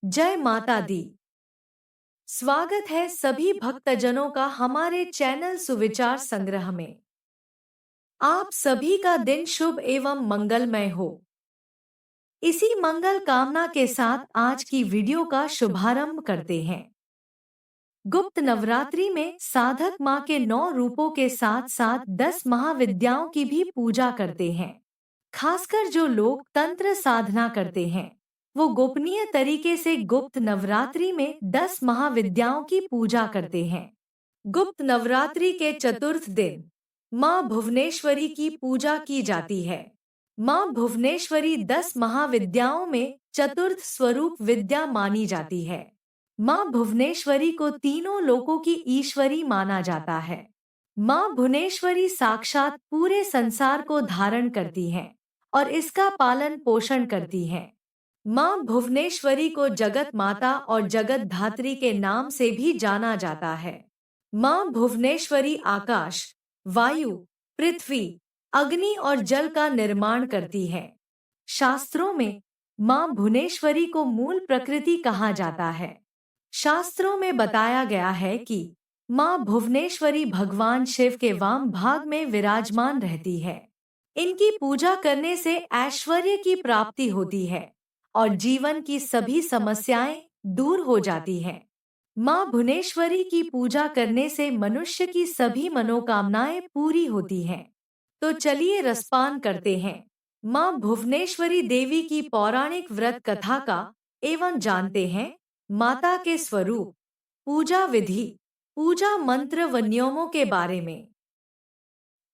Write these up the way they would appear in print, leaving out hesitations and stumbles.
जय माता दी। स्वागत है सभी भक्तजनों का हमारे चैनल सुविचार संग्रह में। आप सभी का दिन शुभ एवं मंगलमय हो। इसी मंगल कामना के साथ आज की वीडियो का शुभारंभ करते हैं। गुप्त नवरात्रि में साधक माँ के 9 रूपों के साथ साथ 10 महाविद्याओं की भी पूजा करते हैं। खासकर जो लोग तंत्र साधना करते हैं वो गोपनीय तरीके से गुप्त नवरात्रि में 10 महाविद्याओं की पूजा करते हैं। गुप्त नवरात्रि के चतुर्थ दिन माँ भुवनेश्वरी की पूजा की जाती है। माँ भुवनेश्वरी 10 महाविद्याओं में चतुर्थ स्वरूप विद्या मानी जाती है। माँ भुवनेश्वरी को तीनों लोकों की ईश्वरी माना जाता है। माँ भुवनेश्वरी साक्षात पूरे संसार को धारण करती हैं और इसका पालन पोषण करती हैं। माँ भुवनेश्वरी को जगत माता और जगत धात्री के नाम से भी जाना जाता है। माँ भुवनेश्वरी आकाश, वायु, पृथ्वी, अग्नि और जल का निर्माण करती है। शास्त्रों में माँ भुवनेश्वरी को मूल प्रकृति कहा जाता है। शास्त्रों में बताया गया है कि माँ भुवनेश्वरी भगवान शिव के वाम भाग में विराजमान रहती है। इनकी पूजा करने से ऐश्वर्य की प्राप्ति होती है और जीवन की सभी समस्याएं दूर हो जाती हैं। माँ भुवनेश्वरी की पूजा करने से मनुष्य की सभी मनोकामनाएं पूरी होती हैं। तो चलिए रसपान करते हैं माँ भुवनेश्वरी देवी की पौराणिक व्रत कथा का एवं जानते हैं माता के स्वरूप, पूजा विधि, पूजा मंत्र व नियमों के बारे में।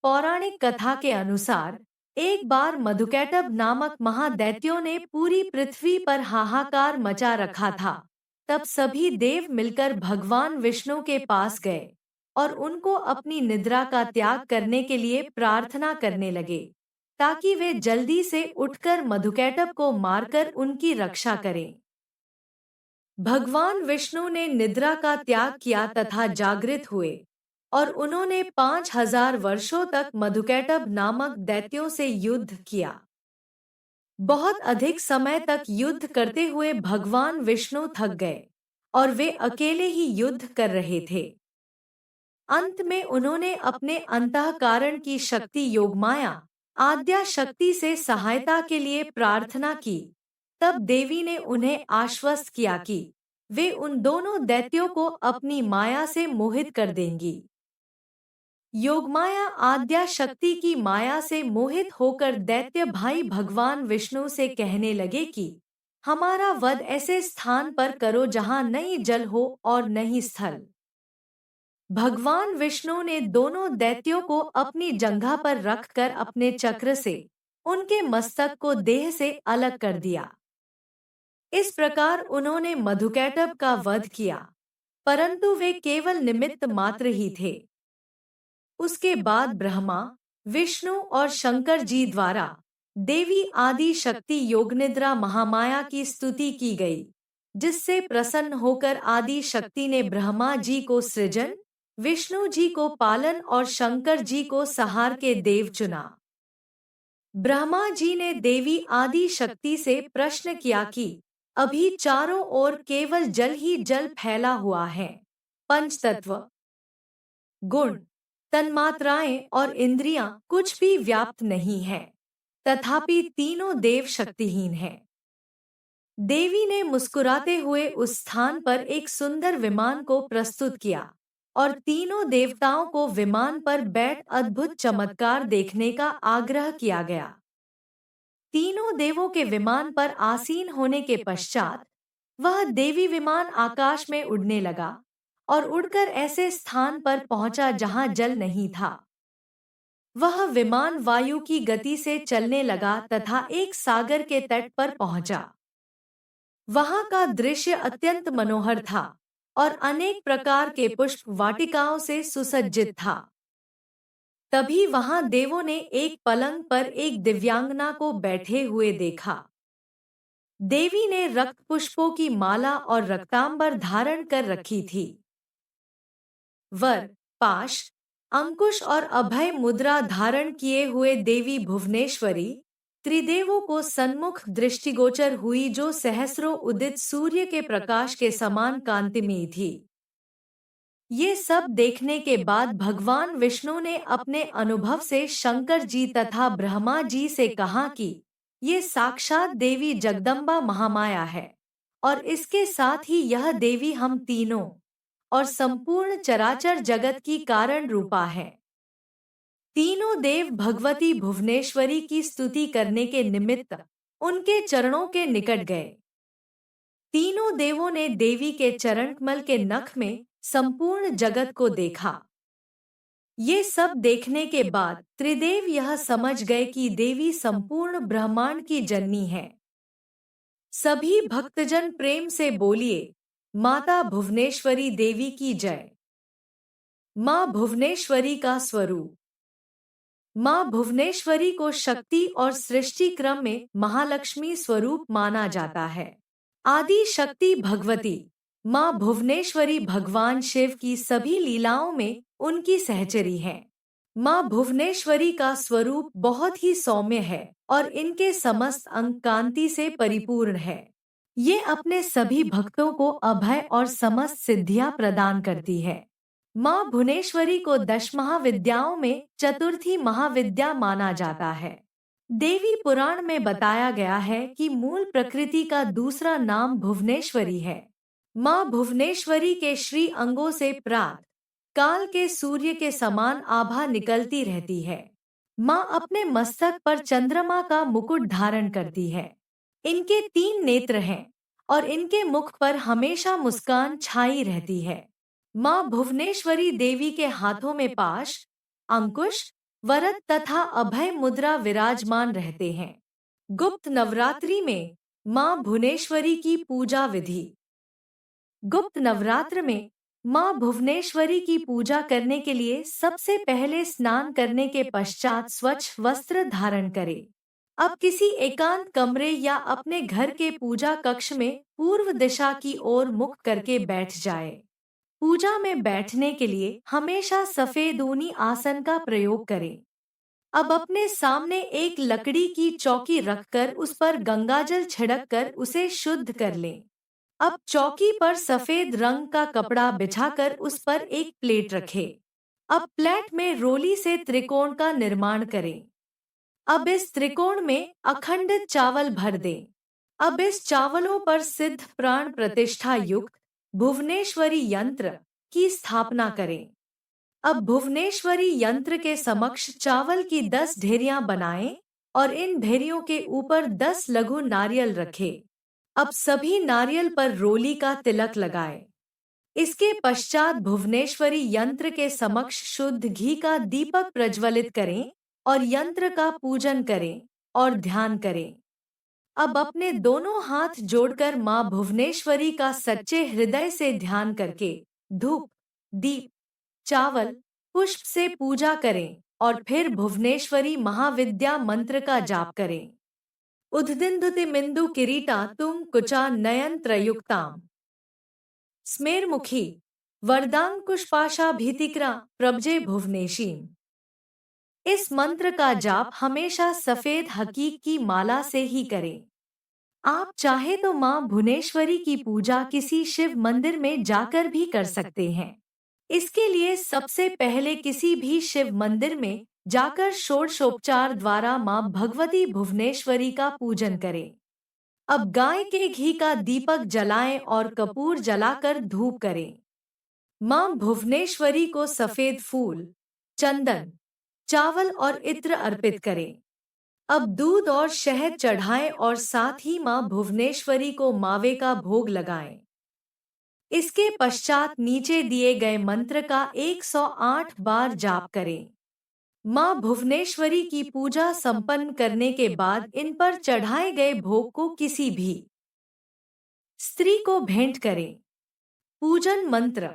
पौराणिक कथा के अनुसार एक बार मधुकैटभ नामक महादैत्यों ने पूरी पृथ्वी पर हाहाकार मचा रखा था। तब सभी देव मिलकर भगवान विष्णु के पास गए और उनको अपनी निद्रा का त्याग करने के लिए प्रार्थना करने लगे ताकि वे जल्दी से उठकर मधुकैटभ को मारकर उनकी रक्षा करें। भगवान विष्णु ने निद्रा का त्याग किया तथा जागृत हुए और उन्होंने 5000 वर्षों तक मधुकैटभ नामक दैत्यों से युद्ध किया। बहुत अधिक समय तक युद्ध करते हुए भगवान विष्णु थक गए और वे अकेले ही युद्ध कर रहे थे। अंत में उन्होंने अपने अंतःकरण की शक्ति योगमाया आद्या शक्ति से सहायता के लिए प्रार्थना की। तब देवी ने उन्हें आश्वस्त किया कि वे उन दोनों दैत्यों को अपनी माया से मोहित कर देंगी। योगमाया आद्या शक्ति की माया से मोहित होकर दैत्य भाई भगवान विष्णु से कहने लगे कि हमारा वध ऐसे स्थान पर करो जहां न ही जल हो और न ही स्थल। भगवान विष्णु ने दोनों दैत्यों को अपनी जंघा पर रखकर अपने चक्र से उनके मस्तक को देह से अलग कर दिया। इस प्रकार उन्होंने मधुकैटभ का वध किया, परंतु वे केवल निमित्त मात्र ही थे। उसके बाद ब्रह्मा, विष्णु और शंकर जी द्वारा देवी आदि शक्ति योगनिद्रा महामाया की स्तुति की गई, जिससे प्रसन्न होकर आदि शक्ति ने ब्रह्मा जी को सृजन, विष्णु जी को पालन और शंकर जी को संहार के देव चुना। ब्रह्मा जी ने देवी आदि शक्ति से प्रश्न किया कि अभी चारों ओर केवल जल ही जल फैला हुआ है। पंचतत्व, गुण, तन्मात्राएं और इंद्रियां कुछ भी व्याप्त नहीं है, तथापि तीनों देव शक्तिहीन हैं। देवी ने मुस्कुराते हुए उस स्थान पर एक सुंदर विमान को प्रस्तुत किया और तीनों देवताओं को विमान पर बैठ अद्भुत चमत्कार देखने का आग्रह किया गया। तीनों देवों के विमान पर आसीन होने के पश्चात वह देवी विमान आकाश में उड़ने लगा और उड़कर ऐसे स्थान पर पहुंचा जहां जल नहीं था। वह विमान वायु की गति से चलने लगा तथा एक सागर के तट पर पहुंचा। वहां का दृश्य अत्यंत मनोहर था और अनेक प्रकार के पुष्प वाटिकाओं से सुसज्जित था। तभी वहां देवों ने एक पलंग पर एक दिव्यांगना को बैठे हुए देखा। देवी ने रक्त पुष्पों की माला और रक्तांबर धारण कर रखी थी। वर, पाश, अंकुश और अभय मुद्रा धारण किए हुए देवी भुवनेश्वरी त्रिदेवों को सन्मुख दृष्टिगोचर हुई, जो सहस्रों उदित सूर्य के प्रकाश के समान कांतिमयी थी। ये सब देखने के बाद भगवान विष्णु ने अपने अनुभव से शंकर जी तथा ब्रह्मा जी से कहा कि ये साक्षात देवी जगदम्बा महामाया है, और इसके साथ ही यह देवी हम तीनों और संपूर्ण चराचर जगत की कारण रूपा है। तीनों देव भगवती भुवनेश्वरी की स्तुति करने के निमित्त उनके चरणों के निकट गए। तीनों देवों ने देवी के चरणकमल के नख में संपूर्ण जगत को देखा। ये सब देखने के बाद त्रिदेव यह समझ गए कि देवी संपूर्ण ब्रह्मांड की जननी है। सभी भक्तजन प्रेम से बोलिए, माता भुवनेश्वरी देवी की जय। माँ भुवनेश्वरी का स्वरूप। माँ भुवनेश्वरी को शक्ति और सृष्टि क्रम में महालक्ष्मी स्वरूप माना जाता है। आदि शक्ति भगवती माँ भुवनेश्वरी भगवान शिव की सभी लीलाओं में उनकी सहचरी है। माँ भुवनेश्वरी का स्वरूप बहुत ही सौम्य है और इनके समस्त अंग कांति से परिपूर्ण है। ये अपने सभी भक्तों को अभय और समस्त सिद्धियां प्रदान करती है। माँ भुवनेश्वरी को 10 महाविद्याओं में चतुर्थी महाविद्या माना जाता है। देवी पुराण में बताया गया है कि मूल प्रकृति का दूसरा नाम भुवनेश्वरी है। माँ भुवनेश्वरी के श्री अंगों से प्रात काल के सूर्य के समान आभा निकलती रहती है। माँ अपने मस्तक पर चंद्रमा का मुकुट धारण करती है। इनके 3 नेत्र हैं और इनके मुख पर हमेशा मुस्कान छाई रहती है। माँ भुवनेश्वरी देवी के हाथों में पाश, अंकुश, वरद तथा अभय मुद्रा विराजमान रहते हैं। गुप्त नवरात्रि में माँ भुवनेश्वरी की पूजा विधि। गुप्त नवरात्र में माँ भुवनेश्वरी की पूजा करने के लिए सबसे पहले स्नान करने के पश्चात स्वच्छ वस्त्र धारण करें। अब किसी एकांत कमरे या अपने घर के पूजा कक्ष में पूर्व दिशा की ओर मुख करके बैठ जाए। पूजा में बैठने के लिए हमेशा सफेद ऊनी आसन का प्रयोग करें। अब अपने सामने एक लकड़ी की चौकी रखकर उस पर गंगाजल छिड़ककर उसे शुद्ध कर लें। अब चौकी पर सफेद रंग का कपड़ा बिछाकर उस पर एक प्लेट रखें। अब प्लेट में रोली से त्रिकोण का निर्माण करें। अब इस त्रिकोण में अखंडित चावल भर दें। अब इस चावलों पर सिद्ध प्राण प्रतिष्ठा युक्त भुवनेश्वरी यंत्र की स्थापना करें। अब भुवनेश्वरी यंत्र के समक्ष चावल की 10 ढेरियां बनाएं और इन ढेरियों के ऊपर 10 लघु नारियल रखें। अब सभी नारियल पर रोली का तिलक लगाएं। इसके पश्चात भुवनेश्वरी यंत्र के समक्ष शुद्ध घी का दीपक प्रज्वलित करें और यंत्र का पूजन करें और ध्यान करें। अब अपने दोनों हाथ जोड़कर माँ भुवनेश्वरी का सच्चे हृदय से ध्यान करके धूप, दीप, चावल, पुष्प से पूजा करें और फिर भुवनेश्वरी महाविद्या मंत्र का जाप करें। उद्दिन्दुतिमिन्दु किरीटा तुम कुचा नयन त्रयुक्ताम स्मेरमुखी वरदांकुशपाशा भीतिक्रा प्रभजे भुवनेशीम। इस मंत्र का जाप हमेशा सफेद हकीक की माला से ही करें। आप चाहे तो माँ भुवनेश्वरी की पूजा किसी शिव मंदिर में जाकर भी कर सकते हैं। इसके लिए सबसे पहले किसी भी शिव मंदिर में जाकर षोडशोपचार द्वारा माँ भगवती भुवनेश्वरी का पूजन करें। अब गाय के घी का दीपक जलाएं और कपूर जलाकर धूप करें। माँ भुवनेश्वरी को सफेद फूल, चंदन, चावल और इत्र अर्पित करें। अब दूध और शहद चढ़ाएं और साथ ही माँ भुवनेश्वरी को मावे का भोग लगाएं। इसके पश्चात नीचे दिए गए मंत्र का 108 बार जाप करें। माँ भुवनेश्वरी की पूजा संपन्न करने के बाद इन पर चढ़ाए गए भोग को किसी भी स्त्री को भेंट करें। पूजन मंत्र।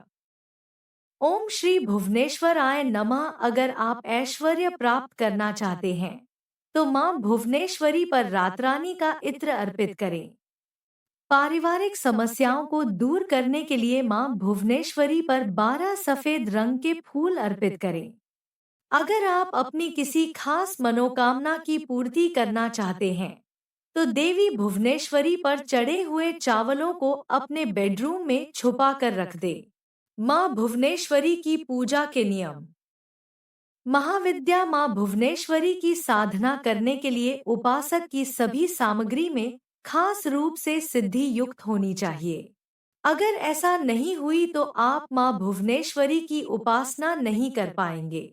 ओम श्री भुवनेश्वराय नमः। अगर आप ऐश्वर्य प्राप्त करना चाहते हैं तो माँ भुवनेश्वरी पर रातरानी का इत्र अर्पित करें। पारिवारिक समस्याओं को दूर करने के लिए माँ भुवनेश्वरी पर 12 सफेद रंग के फूल अर्पित करें। अगर आप अपनी किसी खास मनोकामना की पूर्ति करना चाहते हैं, तो देवी भुवनेश्वरी पर चढ़े हुए चावलों को अपने बेडरूम में छुपा कर रख दे। माँ भुवनेश्वरी की पूजा के नियम। महाविद्या माँ भुवनेश्वरी की साधना करने के लिए उपासक की सभी सामग्री में खास रूप से सिद्धि युक्त होनी चाहिए। अगर ऐसा नहीं हुई तो आप माँ भुवनेश्वरी की उपासना नहीं कर पाएंगे।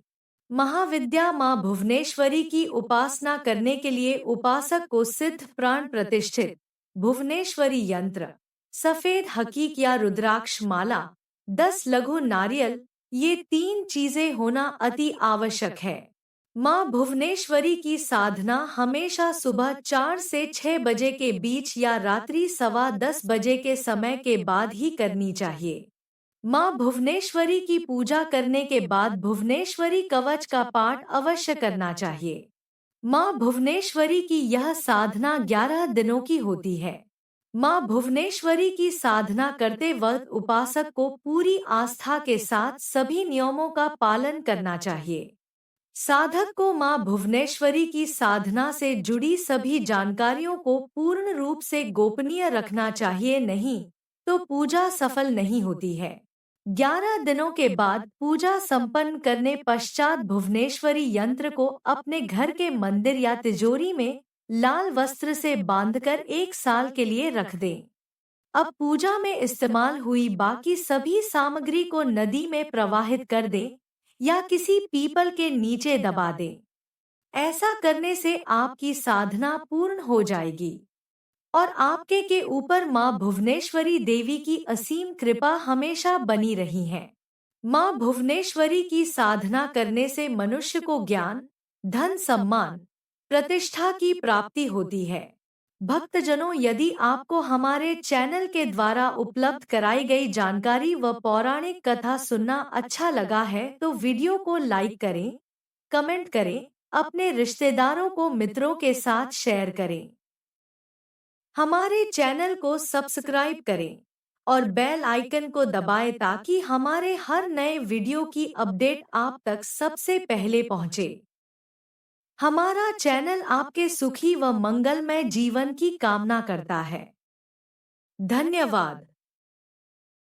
महाविद्या माँ भुवनेश्वरी की उपासना करने के लिए उपासक को सिद्ध प्राण प्रतिष्ठित भुवनेश्वरी यंत्र, सफेद हकीक या रुद्राक्ष माला, 10 लघु नारियल, ये 3 चीजें होना अति आवश्यक है। माँ भुवनेश्वरी की साधना हमेशा सुबह 4 से 6 बजे के बीच या रात्रि 10:15 बजे के समय के बाद ही करनी चाहिए। माँ भुवनेश्वरी की पूजा करने के बाद भुवनेश्वरी कवच का पाठ अवश्य करना चाहिए। माँ भुवनेश्वरी की यह साधना 11 दिनों की होती है। माँ भुवनेश्वरी की साधना करते वक्त उपासक को पूरी आस्था के साथ सभी नियमों का पालन करना चाहिए। साधक को माँ भुवनेश्वरी की साधना से जुड़ी सभी जानकारियों को पूर्ण रूप से गोपनीय रखना चाहिए, नहीं तो पूजा सफल नहीं होती है। 11 दिनों के बाद पूजा संपन्न करने पश्चात भुवनेश्वरी यंत्र को अपने घर के मंदिर या तिजोरी में लाल वस्त्र से बांधकर 1 साल के लिए रख दें। अब पूजा में इस्तेमाल हुई बाकी सभी सामग्री को नदी में प्रवाहित कर दें या किसी पीपल के नीचे दबा दें। ऐसा करने से आपकी साधना पूर्ण हो जाएगी और आपके के ऊपर माँ भुवनेश्वरी देवी की असीम कृपा हमेशा बनी रही है। माँ भुवनेश्वरी की साधना करने से मनुष्य को ज्ञान, धन, सम्मान, प्रतिष्ठा की प्राप्ति होती है। भक्तजनों, यदि आपको हमारे चैनल के द्वारा उपलब्ध कराई गई जानकारी व पौराणिक कथा सुनना अच्छा लगा है तो वीडियो को लाइक करें, कमेंट करें, अपने रिश्तेदारों को, मित्रों के साथ शेयर करें। हमारे चैनल को सब्सक्राइब करें और बेल आइकन को दबाएं ताकि हमारे हर नए वीडियो की अपडेट आप तक सबसे पहले पहुंचे। हमारा चैनल आपके सुखी व मंगलमय जीवन की कामना करता है। धन्यवाद।